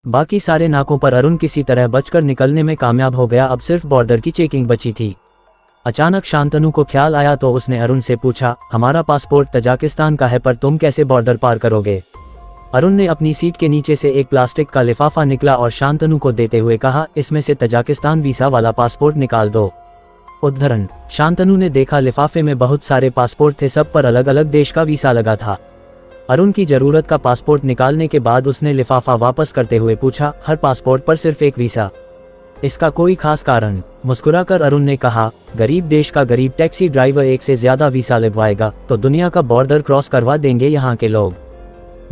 बाकी सारे नाकों पर अरुण किसी तरह बचकर निकलने में कामयाब हो गया। अब सिर्फ बॉर्डर की चेकिंग बची थी। अचानक शांतनु को ख्याल आया तो उसने अरुण से पूछा, हमारा पासपोर्ट तजाकिस्तान का है पर तुम कैसे बॉर्डर पार करोगे? अरुण ने अपनी सीट के नीचे से एक प्लास्टिक का लिफाफा निकला और शांतनु को देते हुए कहा, इसमें से तजाकिस्तान वीसा वाला पासपोर्ट निकाल दो। उद्धरण, शांतनु ने देखा लिफाफे में बहुत सारे पासपोर्ट थे, सब पर अलग अलग देश का वीसा लगा था। अरुण की जरूरत का पासपोर्ट निकालने के बाद उसने लिफाफा वापस करते हुए पूछा, हर पासपोर्ट पर सिर्फ एक वीसा, इसका कोई खास कारण? मुस्कुराकर अरुण ने कहा, गरीब देश का गरीब टैक्सी ड्राइवर एक से ज्यादा वीसा लगवाएगा तो दुनिया का बॉर्डर क्रॉस करवा देंगे यहाँ के लोग।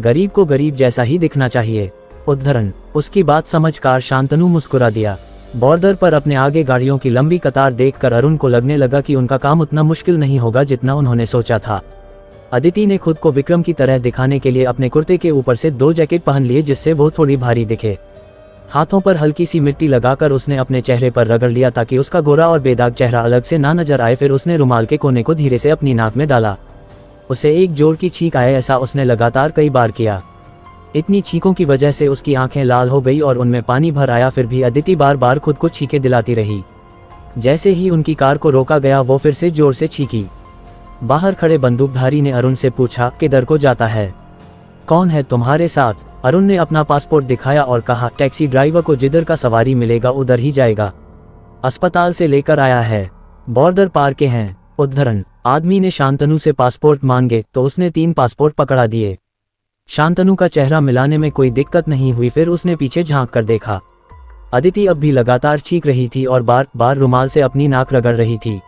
गरीब को गरीब जैसा ही दिखना चाहिए। उद्धरण, उसकी बात समझकर शांतनु मुस्कुरा दिया। बॉर्डर पर अपने आगे गाड़ियों की लंबी कतार देखकर अरुण को लगने लगा कि उनका काम उतना मुश्किल नहीं होगा जितना उन्होंने सोचा था। अदिति ने खुद को विक्रम की तरह दिखाने के लिए अपने कुर्ते के ऊपर से 2 जैकेट पहन लिए जिससे वो थोड़ी भारी दिखे। हाथों पर हल्की सी मिट्टी लगाकर उसने अपने चेहरे पर रगड़ लिया ताकि उसका गोरा और बेदाग चेहरा अलग से ना नजर आए। फिर उसने रुमाल के कोने को धीरे से अपनी नाक में डाला। उसे एक जोर की छींक आए, ऐसा उसने लगातार कई बार किया। इतनी छींकों की वजह से उसकी आंखें लाल हो गई और उनमें पानी भर आया। फिर भी अदिति बार बार खुद को छींकें दिलाती रही। जैसे ही उनकी कार को रोका गया वो फिर से जोर से छींकी। बाहर खड़े बंदूकधारी ने अरुण से पूछा, किधर को जाता है? कौन है तुम्हारे साथ? अरुण ने अपना पासपोर्ट दिखाया और कहा, टैक्सी ड्राइवर को जिधर का सवारी मिलेगा उधर ही जाएगा। अस्पताल से लेकर आया है, बॉर्डर पार के हैं। उद्धरण, आदमी ने शांतनु से पासपोर्ट मांगे तो उसने 3 पासपोर्ट पकड़ा दिए। शांतनु का चेहरा मिलाने में कोई दिक्कत नहीं हुई। फिर उसने पीछे झांक कर देखा। अदिति अब भी लगातार छींक रही थी और बार बार रुमाल से अपनी नाक रगड़ रही थी।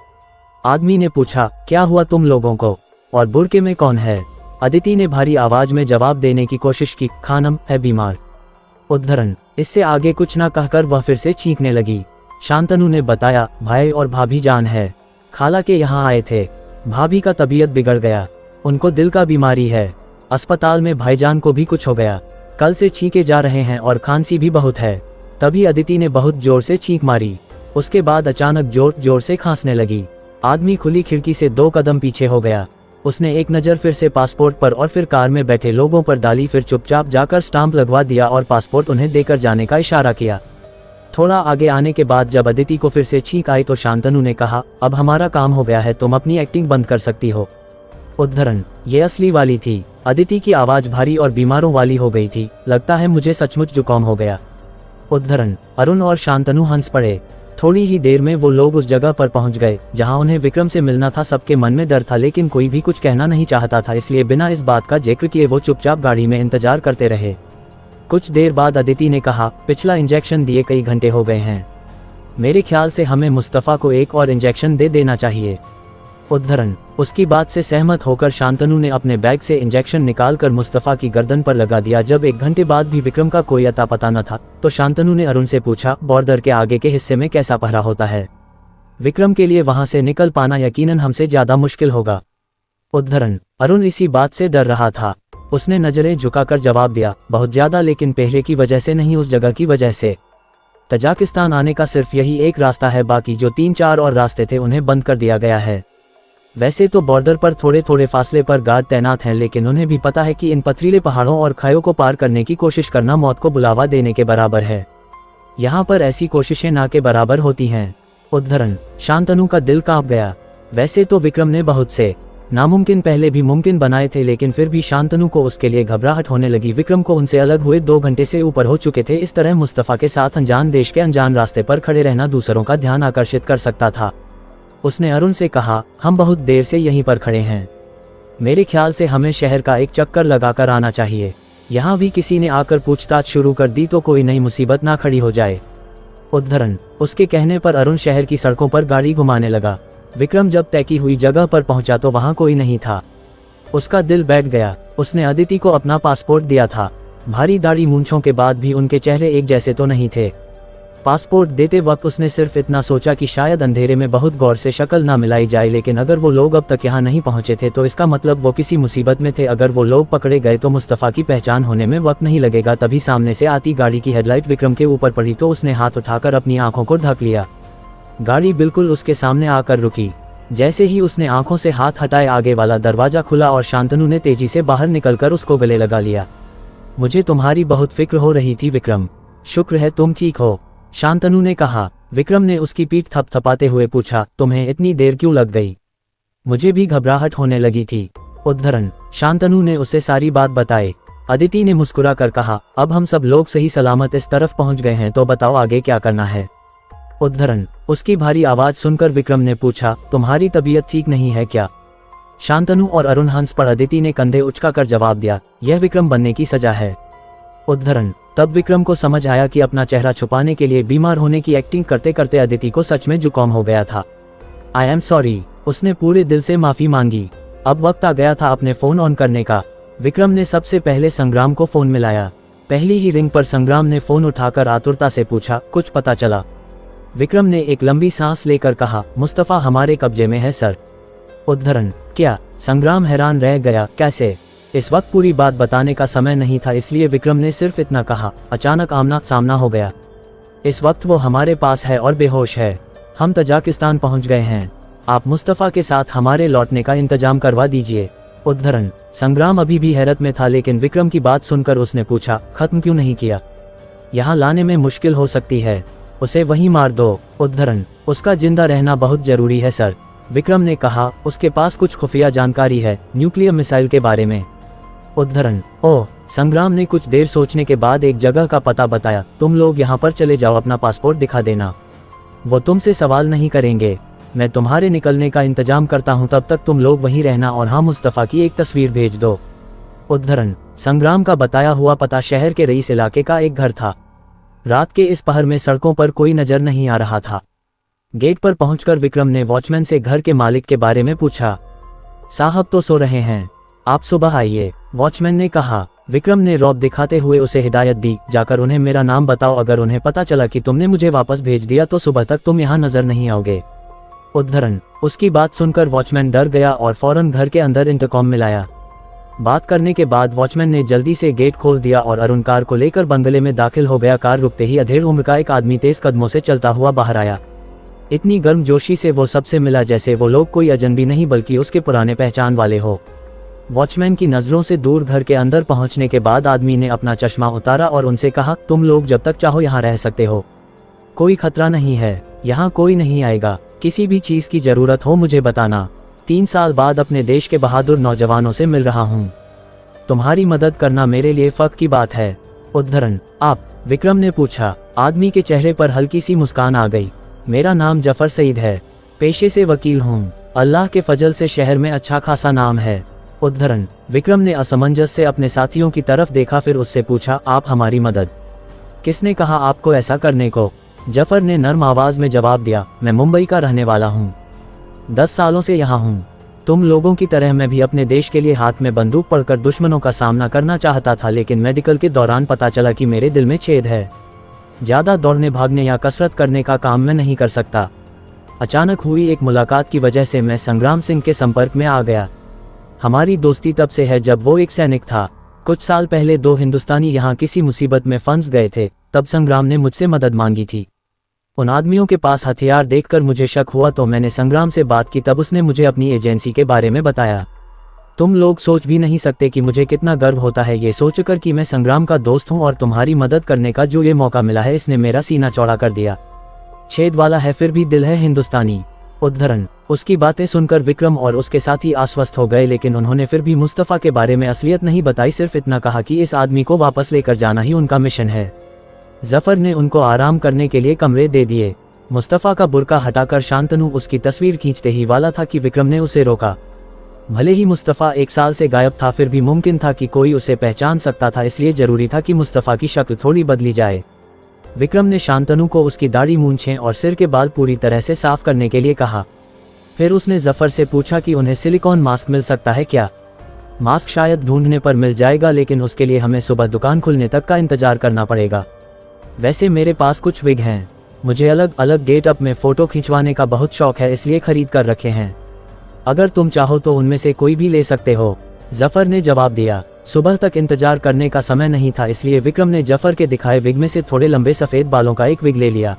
आदमी ने पूछा, क्या हुआ तुम लोगों को, और बुर्के में कौन है? अदिति ने भारी आवाज में जवाब देने की कोशिश की, खानम है बीमार। उद्धरण, इससे आगे कुछ न कहकर वह फिर से छींकने लगी। शांतनु ने बताया, भाई और भाभी जान है, खाला के यहाँ आए थे। भाभी का तबीयत बिगड़ गया, उनको दिल का बीमारी है। अस्पताल में भाईजान को भी कुछ हो गया, कल से छींके जा रहे हैं और खांसी भी बहुत है। तभी अदिति ने बहुत जोर से छींक मारी। उसके बाद अचानक जोर जोर से खांसने लगी। आदमी खुली खिड़की से 2 कदम पीछे हो गया। उसने एक नज़र फिर से पासपोर्ट पर और फिर कार में बैठे लोगों पर डाली। फिर चुपचाप जाकर स्टाम्प लगवा दिया और पासपोर्ट उन्हें देकर जाने का इशारा किया। थोड़ा आगे आने के बाद जब अदिति को फिर से छींक आई तो शांतनु ने कहा, अब हमारा काम हो गया है, तुम अपनी एक्टिंग बंद कर सकती हो। उद्धरण, ये असली वाली थी। अदिति की आवाज़ भारी और बीमारों वाली हो गई थी। लगता है मुझे सचमुच जुकाम हो गया। उद्धरण, अरुण और शांतनु हंस पड़े। थोड़ी ही देर में वो लोग उस जगह पर पहुंच गए जहां उन्हें विक्रम से मिलना था। सबके मन में डर था लेकिन कोई भी कुछ कहना नहीं चाहता था, इसलिए बिना इस बात का जिक्र किए वो चुपचाप गाड़ी में इंतजार करते रहे। कुछ देर बाद अदिति ने कहा, पिछला इंजेक्शन दिए कई घंटे हो गए हैं, मेरे ख्याल से हमें मुस्तफ़ा को एक और इंजेक्शन दे देना चाहिए। उद्धरण, उसकी बात से सहमत होकर शांतनु ने अपने बैग से इंजेक्शन निकालकर मुस्तफ़ा की गर्दन पर लगा दिया। जब 1 घंटे बाद भी विक्रम का कोई अता पता न था तो शांतनु ने अरुण से पूछा, बॉर्डर के आगे के हिस्से में कैसा पहरा होता है? विक्रम के लिए वहां से निकल पाना यकीनन हमसे ज्यादा मुश्किल होगा। उद्धरण, अरुण इसी बात से डर रहा था। उसने नजरें झुकाकर जवाब दिया, बहुत ज्यादा, लेकिन पहरे की वजह से नहीं, उस जगह की वजह से। तजाकिस्तान आने का सिर्फ यही एक रास्ता है, बाकी जो 3-4 और रास्ते थे उन्हें बंद कर दिया गया है। वैसे तो बॉर्डर पर थोड़े थोड़े फासले पर गार्ड तैनात हैं, लेकिन उन्हें भी पता है कि इन पथरीले पहाड़ों और खाइयों को पार करने की कोशिश करना मौत को बुलावा देने के बराबर है। यहाँ पर ऐसी कोशिशें ना के बराबर होती हैं। उद्धरण, शांतनु का दिल कांप गया। वैसे तो विक्रम ने बहुत से नामुमकिन पहले भी मुमकिन बनाए थे, लेकिन फिर भी शांतनु को उसके लिए घबराहट होने लगी। विक्रम को उनसे अलग हुए 2 घंटे से ऊपर हो चुके थे। इस तरह मुस्तफ़ा के साथ अनजान देश के अनजान रास्ते पर खड़े रहना दूसरों का ध्यान आकर्षित कर सकता था। उसने अरुण से कहा, हम बहुत देर से यहीं पर खड़े हैं, मेरे ख्याल से हमें शहर का एक चक्कर लगाकर आना चाहिए। यहाँ भी किसी ने आकर पूछताछ शुरू कर दी तो कोई नई मुसीबत ना खड़ी हो जाए। उद्धरण, उसके कहने पर अरुण शहर की सड़कों पर गाड़ी घुमाने लगा। विक्रम जब तय की हुई जगह पर पहुंचा तो वहां कोई नहीं था। उसका दिल बैठ गया। उसने अदिति को अपना पासपोर्ट दिया था। भारी दाढ़ी मूंछों के बाद भी उनके चेहरे एक जैसे तो नहीं थे। पासपोर्ट देते वक्त उसने सिर्फ इतना सोचा कि शायद अंधेरे में बहुत गौर से शक्ल ना मिलाई जाए, लेकिन अगर वो लोग अब तक यहाँ नहीं पहुंचे थे तो इसका मतलब वो किसी मुसीबत में थे। अगर वो लोग पकड़े गए तो मुस्तफ़ा की पहचान होने में वक्त नहीं लगेगा। तभी सामने से आती गाड़ी की हेडलाइट विक्रम के ऊपर पड़ी तो उसने हाथ उठाकर अपनी आंखों को ढक लिया। गाड़ी बिल्कुल उसके सामने आकर रुकी। जैसे ही उसने आंखों से हाथ हटाए आगे वाला दरवाजा खुला और शांतनु ने तेजी से बाहर निकलकर उसको गले लगा लिया। मुझे तुम्हारी बहुत फिक्र हो रही थी विक्रम। शुक्र है तुम ठीक हो, शांतनु ने कहा। विक्रम ने उसकी पीठ थपथपाते हुए पूछा, तुम्हें इतनी देर क्यों लग गई? मुझे भी घबराहट होने लगी थी। उद्धरण, शांतनु ने उसे सारी बात बताई। अदिति ने मुस्कुरा कर कहा, अब हम सब लोग सही सलामत इस तरफ पहुंच गए हैं, तो बताओ आगे क्या करना है? उद्धरण, उसकी भारी आवाज सुनकर विक्रम ने पूछा, तुम्हारी तबीयत ठीक नहीं है क्या? शांतनु और अरुण हंस पर अदिति ने कंधे उचकाकर जवाब दिया, यह विक्रम बनने की सजा है। उद्धरण, तब विक्रम को समझ आया कि अपना चेहरा छुपाने के लिए बीमार होने की एक्टिंग करते करते अदिति को सच में जुकाम हो गया था। आई एम सॉरी, उसने पूरे दिल से माफी मांगी। अब वक्त आ गया था अपने फोन ऑन करने का। विक्रम ने सबसे पहले संग्राम को फोन मिलाया। पहली ही रिंग पर संग्राम ने फोन उठाकर आतुरता से पूछा, कुछ पता चला? विक्रम ने एक लंबी सांस लेकर कहा, मुस्तफा हमारे कब्जे में है सर। उद्धरण, क्या? संग्राम हैरान रह गया, कैसे? इस वक्त पूरी बात बताने का समय नहीं था, इसलिए विक्रम ने सिर्फ इतना कहा। अचानक आमना सामना हो गया। इस वक्त वो हमारे पास है और बेहोश है। हम तजाकिस्तान पहुंच गए हैं। आप मुस्तफा के साथ हमारे लौटने का इंतजाम करवा दीजिए। उद्धरण, संग्राम अभी भी हैरत में था, लेकिन विक्रम की बात सुनकर उसने पूछा, खत्म क्यों नहीं किया? यहाँ लाने में मुश्किल हो सकती है, उसे वहीं मार दो। उद्धरण, उसका जिंदा रहना बहुत जरूरी है सर। विक्रम ने कहा, उसके पास कुछ खुफिया जानकारी है, न्यूक्लियर मिसाइल के बारे में। उद्धरण, ओह। संग्राम ने कुछ देर सोचने के बाद एक जगह का पता बताया। तुम लोग यहाँ पर चले जाओ, अपना पासपोर्ट दिखा देना, वो तुमसे सवाल नहीं करेंगे। मैं तुम्हारे निकलने का इंतजाम करता हूँ, तब तक तुम लोग वहीं रहना और हाँ, मुस्तफा की एक तस्वीर भेज दो। उद्धरण, संग्राम का बताया हुआ पता शहर के रईस इलाके का एक घर था। रात के इस पहर में सड़कों पर कोई नजर नहीं आ रहा था। गेट पर पहुंचकर विक्रम ने वॉचमैन से घर के मालिक के बारे में पूछा। साहब तो सो रहे हैं, आप सुबह आइए, वॉचमैन ने कहा। विक्रम ने रौब दिखाते हुए उसे हिदायत दी, जाकर उन्हें मेरा नाम बताओ, अगर उन्हें पता चला कि तुमने मुझे वापस भेज दिया तो सुबह तक तुम यहाँ नजर नहीं आओगे। उद्धरण, उसकी बात सुनकर वॉचमैन डर गया और फौरन घर के अंदर इंटरकॉम मिलाया। बात करने के बाद वॉचमैन ने जल्दी से गेट खोल दिया और अरुण कार को लेकर बंगले में दाखिल हो गया। कार रुकते ही अधेड़ उम्र का एक आदमी तेज कदमों से चलता हुआ बाहर आया। इतनी गर्मजोशी से वो सबसे मिला जैसे वो लोग कोई अजनबी नहीं बल्कि उसके पुराने पहचान वाले हो। वॉचमैन की नजरों से दूर घर के अंदर पहुंचने के बाद आदमी ने अपना चश्मा उतारा और उनसे कहा, तुम लोग जब तक चाहो यहाँ रह सकते हो, कोई खतरा नहीं है, यहाँ कोई नहीं आएगा। किसी भी चीज की जरूरत हो मुझे बताना। 3 साल बाद अपने देश के बहादुर नौजवानों से मिल रहा हूँ, तुम्हारी मदद करना मेरे लिए फख्र की बात है। उद्धरण, आप? विक्रम ने पूछा। आदमी के चेहरे पर हल्की सी मुस्कान आ गई। मेरा नाम जफर सईद है, पेशे से वकील हूँ, अल्लाह के फजल से शहर में अच्छा खासा नाम है। उद्धरण, विक्रम ने असमंजस से अपने साथियों की तरफ देखा, फिर उससे पूछा, आप हमारी मदद? किसने कहा आपको ऐसा करने को? जफर ने नर्म आवाज में जवाब दिया, मैं मुंबई का रहने वाला हूँ, 10 सालों से यहाँ हूँ। तुम लोगों की तरह मैं भी अपने देश के लिए हाथ में बंदूक पकड़कर दुश्मनों का सामना करना चाहता था, लेकिन मेडिकल के दौरान पता चला कि मेरे दिल में छेद है। ज्यादा दौड़ने भागने या कसरत करने का काम मैं नहीं कर सकता। अचानक हुई एक मुलाकात की वजह से मैं संग्राम सिंह के संपर्क में आ गया। हमारी दोस्ती तब से है जब वो एक सैनिक था। कुछ साल पहले 2 हिंदुस्तानी यहाँ किसी मुसीबत में फंस गए थे, तब संग्राम ने मुझसे मदद मांगी थी। उन आदमियों के पास हथियार देखकर मुझे शक हुआ तो मैंने संग्राम से बात की, तब उसने मुझे अपनी एजेंसी के बारे में बताया। तुम लोग सोच भी नहीं सकते कि मुझे कितना गर्व होता है ये सोचकर कि मैं संग्राम का दोस्त हूँ और तुम्हारी मदद करने का जो ये मौका मिला है इसने मेरा सीना चौड़ा कर दिया। छेद वाला है फिर भी दिल है हिंदुस्तानी। उद्धरण, उसकी बातें सुनकर विक्रम और उसके साथी आश्वस्त हो गए, लेकिन उन्होंने फिर भी मुस्तफा के बारे में असलियत नहीं बताई, सिर्फ इतना कहा कि इस आदमी को वापस लेकर जाना ही उनका मिशन है। जफर ने उनको आराम करने के लिए कमरे दे दिए। मुस्तफा का बुर्का हटाकर शांतनु उसकी तस्वीर खींचते ही वाला था कि विक्रम ने उसे रोका। भले ही मुस्तफा 1 साल से गायब था, फिर भी मुमकिन था कि कोई उसे पहचान सकता था, इसलिए जरूरी था कि मुस्तफा की शक्ल थोड़ी बदली जाए। विक्रम ने शांतनु को उसकी दाढ़ी, मूंछें और सिर के बाल पूरी तरह से साफ करने के लिए कहा। फिर उसने जफर से पूछा कि उन्हें सिलिकॉन मास्क मिल सकता है क्या। मास्क शायद ढूंढने पर मिल जाएगा, लेकिन उसके लिए हमें सुबह दुकान खुलने तक का इंतजार करना पड़ेगा। वैसे मेरे पास कुछ विग हैं, मुझे अलग अलग गेटअप में फ़ोटो खिंचवाने का बहुत शौक है, इसलिए खरीद कर रखे हैं। अगर तुम चाहो तो उनमें से कोई भी ले सकते हो, जफर ने जवाब दिया। सुबह तक इंतजार करने का समय नहीं था, इसलिए विक्रम ने जफर के दिखाए विग में से थोड़े लंबे सफ़ेद बालों का एक विग ले लिया।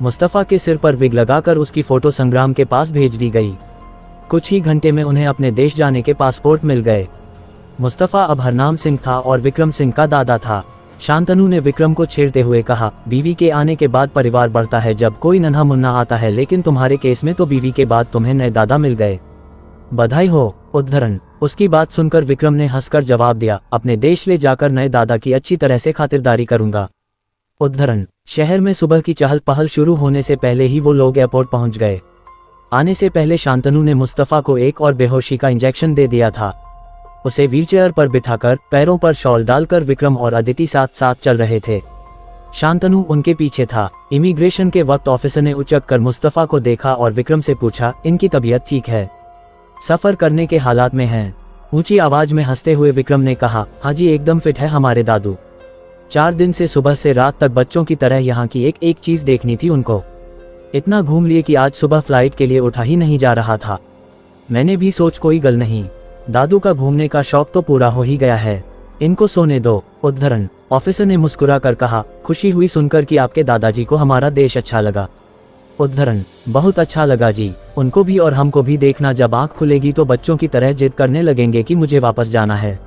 मुस्तफ़ा के सिर पर विग लगाकर उसकी फ़ोटो संग्राम के पास भेज दी गई। कुछ ही घंटे में उन्हें अपने देश जाने के पासपोर्ट मिल गए। मुस्तफ़ा अब हरनाम सिंह था और विक्रम सिंह का दादा था। शांतनु ने विक्रम को छेड़ते हुए कहा, बीवी के आने के बाद परिवार बढ़ता है, जब कोई नन्हा मुन्ना आता है, लेकिन तुम्हारे केस में तो बीवी के बाद तुम्हें नए दादा मिल गए। बधाई हो। उद्धरण। उसकी बात सुनकर विक्रम ने हंसकर जवाब दिया, अपने देश ले जाकर नए दादा की अच्छी तरह से खातिरदारी करूंगा। उद्धरण। शहर में सुबह की चहल पहल शुरू होने से पहले ही वो लोग एयरपोर्ट पहुंच गए। आने से पहले शांतनु ने मुस्तफ़ा को एक और बेहोशी का इंजेक्शन दे दिया था। उसे व्हीलचेयर पर बिठाकर पैरों पर शॉल डालकर विक्रम और अदिति साथ साथ चल रहे थे। शांतनु उनके पीछे था। इमिग्रेशन के वक्त ऑफिसर ने उचक कर मुस्तफ़ा को देखा और विक्रम से पूछा, इनकी तबीयत ठीक है? सफ़र करने के हालात में हैं? ऊंची आवाज में हंसते हुए विक्रम ने कहा, हाँ जी, एकदम फिट है हमारे दादू। 4 दिन से सुबह से रात तक बच्चों की तरह यहाँ की एक एक चीज़ देखनी थी उनको। इतना घूम लिए कि आज सुबह फ्लाइट के लिए उठा ही नहीं जा रहा था। मैंने भी सोच कोई गल नहीं, दादू का घूमने का शौक तो पूरा हो ही गया है, इनको सोने दो। उद्धरण। ऑफिसर ने मुस्कुरा कर कहा, खुशी हुई सुनकर कि आपके दादाजी को हमारा देश अच्छा लगा। उद्धरण। बहुत अच्छा लगा जी, उनको भी और हमको भी। देखना जब आँख खुलेगी तो बच्चों की तरह जिद करने लगेंगे कि मुझे वापस जाना है।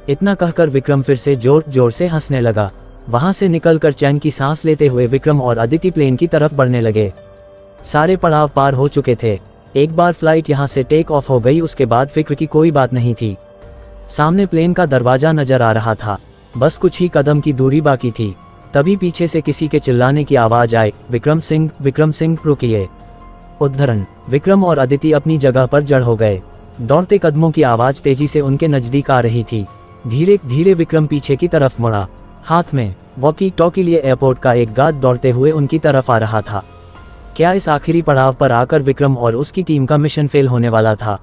इतना कहकर विक्रम फिर से जोर जोर से हंसने लगा। वहां से निकलकर चैन की सांस लेते हुए विक्रम और अदिति प्लेन की तरफ बढ़ने लगे। सारे पड़ाव पार हो चुके थे। एक बार फ्लाइट यहां से टेक ऑफ हो गई, उसके बाद फिक्र की कोई बात नहीं थी। सामने प्लेन का दरवाजा नजर आ रहा था, बस कुछ ही कदम की दूरी बाकी थी। तभी पीछे से किसी के चिल्लाने की आवाज आई, विक्रम सिंह रुकिए। उद्धरण। विक्रम और अदिति अपनी जगह पर जड़ हो गए। दौड़ते कदमों की आवाज तेजी से उनके नजदीक आ रही थी। धीरे धीरे विक्रम पीछे की तरफ मुड़ा। हाथ में वॉकी टॉकी लिए एयरपोर्ट का एक गार्ड दौड़ते हुए उनकी तरफ आ रहा था। क्या इस आखिरी पड़ाव पर आकर विक्रम और उसकी टीम का मिशन फेल होने वाला था?